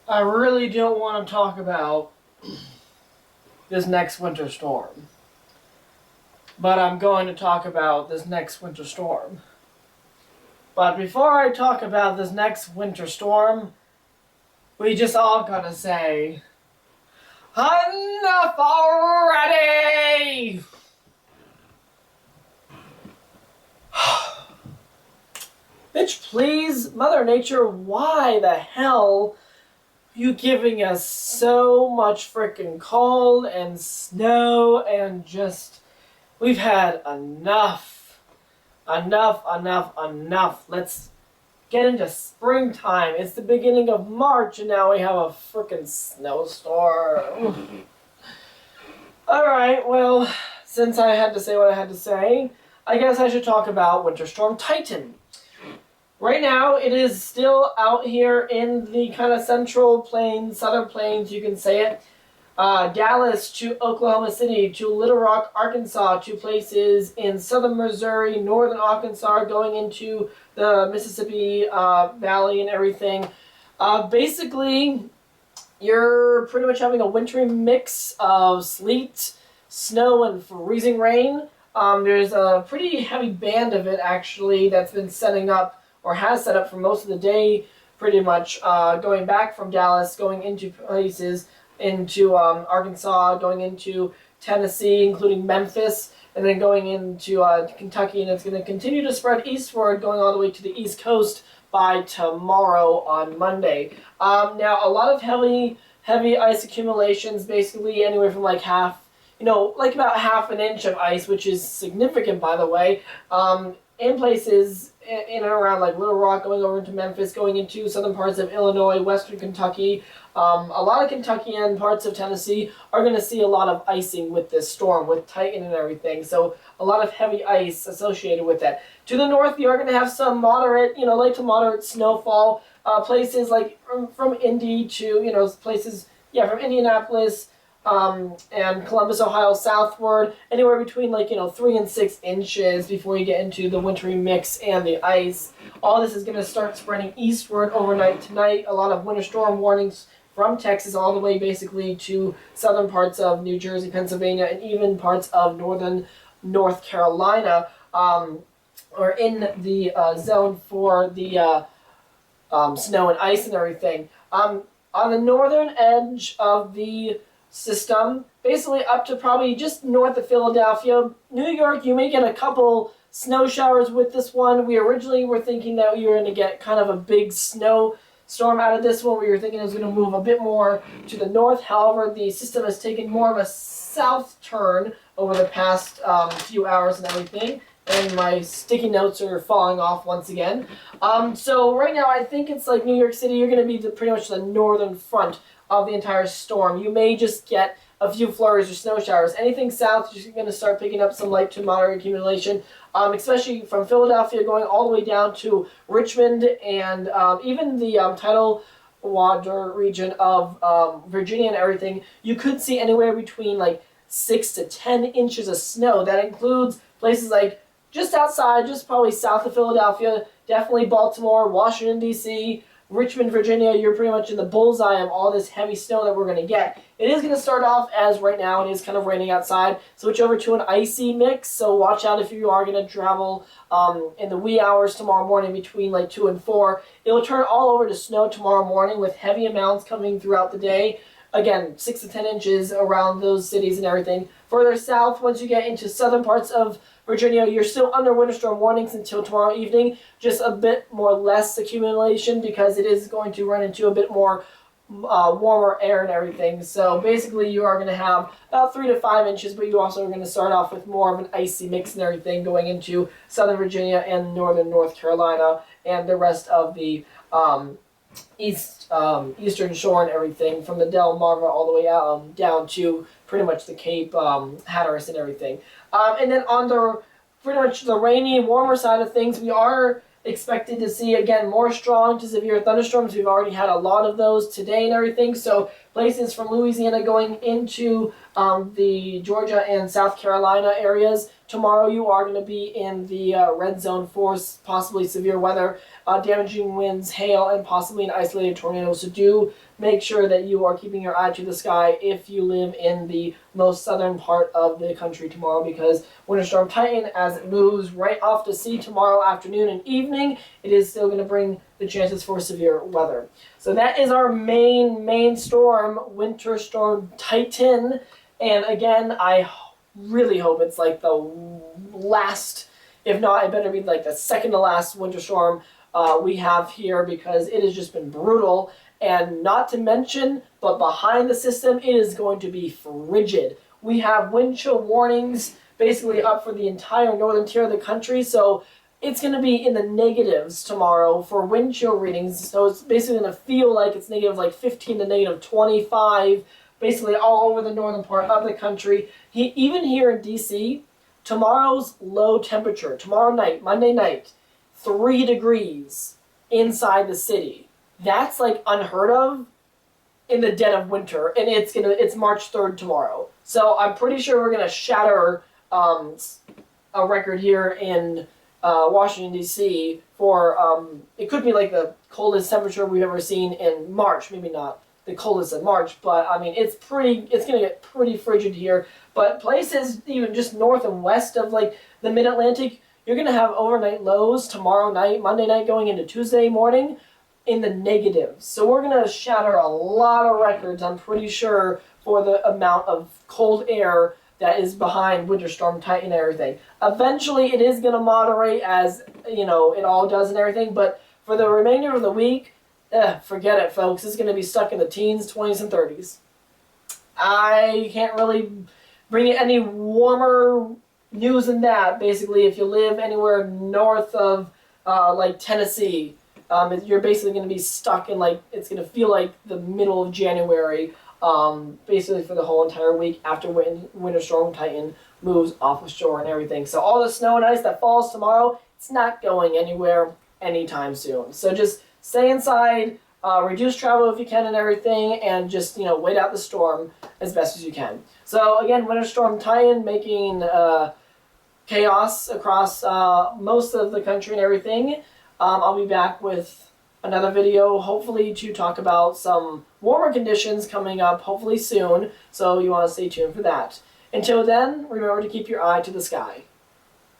I really don't want to talk about this next winter storm, but I'm going to talk about this next winter storm. But before I talk about this next winter storm, we just all gotta say, enough already! Bitch, please, Mother Nature, why the hell are you giving us so much freaking cold and snow and just. We've had enough. Enough. Let's get into springtime. It's the beginning of March and now we have a freaking snowstorm. Alright, well, since I had to say what I had to say, I guess I should talk about Winter Storm Titan. Right now, it is still out here in the kind of central plains, southern plains, you can say it. Dallas to Oklahoma City to Little Rock, Arkansas, to places in southern Missouri, northern Arkansas, going into the Mississippi Valley and everything. Basically, you're pretty much having a wintry mix of sleet, snow, and freezing rain. There's a pretty heavy band of it, actually, that's been setting up, or has set up for most of the day, pretty much, going back from Dallas, going into places into Arkansas, going into Tennessee, including Memphis, and then going into Kentucky, and it's going to continue to spread eastward, going all the way to the East Coast by tomorrow on Monday. Now, a lot of heavy ice accumulations, basically anywhere from like like about half an inch of ice, which is significant, by the way, in places in and around like Little Rock, going over into Memphis, going into southern parts of Illinois, western Kentucky. A lot of Kentucky and parts of Tennessee are going to see a lot of icing with this storm, with Titan and everything. So a lot of heavy ice associated with that. To the north, you are going to have some moderate, light to moderate snowfall. Places like from Indy to, places, from Indianapolis and Columbus, Ohio, southward, anywhere between 3 and 6 inches before you get into the wintry mix and the ice. All this is going to start spreading eastward overnight tonight. A lot of winter storm warnings from Texas all the way basically to southern parts of New Jersey, Pennsylvania, and even parts of northern North Carolina are in the zone for the snow and ice and everything. On the northern edge of the system, basically up to probably just north of Philadelphia. New York, you may get a couple snow showers with this one. We originally were thinking that we were going to get kind of a big snow storm out of this one. We were thinking it was going to move a bit more to the north. However, the system has taken more of a south turn over the past few hours and everything. And my sticky notes are falling off once again. So right now, I think it's like New York City. You're going to be pretty much the northern front of the entire storm. You may just get a few flurries or snow showers. Anything south, you're going to start picking up some light to moderate accumulation, especially from Philadelphia going all the way down to Richmond and even the tidal water region of Virginia and everything. You could see anywhere between 6 to 10 inches of snow. That includes places like just outside, just probably south of Philadelphia, definitely Baltimore, Washington, D.C., Richmond, Virginia. You're pretty much in the bullseye of all this heavy snow that we're going to get. It is going to start off as right now it is kind of raining outside. Switch over to an icy mix, so watch out if you are going to travel in the wee hours tomorrow morning between 2 and 4. It will turn all over to snow tomorrow morning with heavy amounts coming throughout the day. Again, 6 to 10 inches around those cities and everything. Further south, once you get into southern parts of Virginia, you're still under winter storm warnings until tomorrow evening. Just a bit more less accumulation because it is going to run into a bit more warmer air and everything. So basically you are going to have about 3 to 5 inches, but you also are going to start off with more of an icy mix and everything going into southern Virginia and northern North Carolina and the rest of the eastern shore and everything, from the Delmarva all the way out down to pretty much the Cape Hatteras and everything. And then on the pretty much the rainy, warmer side of things, we are expected to see, again, more strong to severe thunderstorms. We've already had a lot of those today and everything. So places from Louisiana going into the Georgia and South Carolina areas. Tomorrow you are going to be in the red zone for possibly severe weather, damaging winds, hail, and possibly an isolated tornado. So do make sure that you are keeping your eye to the sky if you live in the most southern part of the country tomorrow, because Winter Storm Titan, as it moves right off to sea tomorrow afternoon and evening, it is still going to bring the chances for severe weather. So that is our main storm, Winter Storm Titan. And again, I really hope it's like the last, if not, it better be like the second to last winter storm we have here, because it has just been brutal. And not to mention, but behind the system, it is going to be frigid. We have wind chill warnings basically up for the entire northern tier of the country, so it's going to be in the negatives tomorrow for wind chill readings. So it's basically going to feel like it's negative like 15 to negative 25, basically all over the northern part of the country. Even here in DC, tomorrow's low temperature, tomorrow night, Monday night, 3 degrees inside the city. That's like unheard of in the dead of winter, and it's March 3rd tomorrow. So I'm pretty sure we're gonna shatter a record here in Washington D.C. for it could be like the coldest temperature we've ever seen in March. Maybe not the coldest in March, but I mean it's gonna get pretty frigid here. But places even just north and west of like the Mid-Atlantic, you're gonna have overnight lows tomorrow night, Monday night, going into Tuesday morning, in the negatives. So we're going to shatter a lot of records, I'm pretty sure, for the amount of cold air that is behind Winter Storm Titan and everything. Eventually it is going to moderate, as you know, it all does and everything, but for the remainder of the week, forget it, folks. It's going to be stuck in the teens, 20s, and 30s. I can't really bring you any warmer news than that. Basically, if you live anywhere north of like Tennessee, you're basically going to be stuck in, like, it's going to feel like the middle of January, basically for the whole entire week after Winter Storm Titan moves off of shore and everything. So all the snow and ice that falls tomorrow, it's not going anywhere anytime soon. So just stay inside, reduce travel if you can and everything, and just, you know, wait out the storm as best as you can. So again, Winter Storm Titan making chaos across most of the country and everything. I'll be back with another video, hopefully to talk about some warmer conditions coming up, hopefully soon, so you want to stay tuned for that. Until then, remember to keep your eye to the sky.